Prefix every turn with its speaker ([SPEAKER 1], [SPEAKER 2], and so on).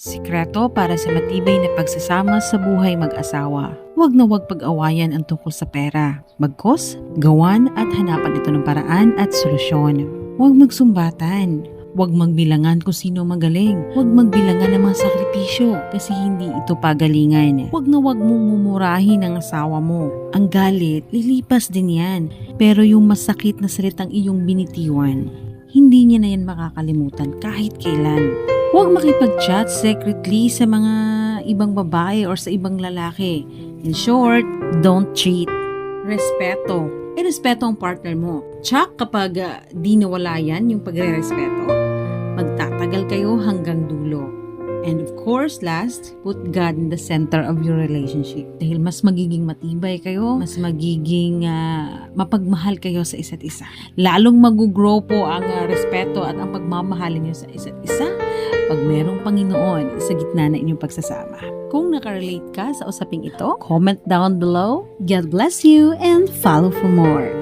[SPEAKER 1] Sikreto para sa matibay na pagsasama sa buhay mag-asawa. Huwag na huwag pag-awayan ang tungkol sa pera. Bagkus, gawan at hanapan ito ng paraan at solusyon. Huwag magsumbatan. Huwag magbilangan kung sino magaling. Huwag magbilangan ng mga sakripisyo kasi hindi ito pagalingan. Huwag na huwag mong mumurahin ang asawa mo. Ang galit, lilipas din yan. Pero yung masakit na salitang iyong binitiwan, hindi niya na yan makakalimutan kahit kailan. Huwag makipag-chat secretly sa mga ibang babae or sa ibang lalaki. In short, don't cheat. Respeto. Irespeto ang partner mo. Tsak kapag di nawala yan yung pagre-respeto, magtatagal kayo hanggang dulo. And of course, last, put God in the center of your relationship. Dahil mas magiging matibay kayo, mas magiging mapagmahal kayo sa isa't isa. Lalong mag-grow po ang respeto at ang pagmamahalin nyo sa isa't isa pag merong Panginoon sa gitna na inyong pagsasama. Kung nakarelate ka sa usaping ito, comment down below. God bless you and follow for more.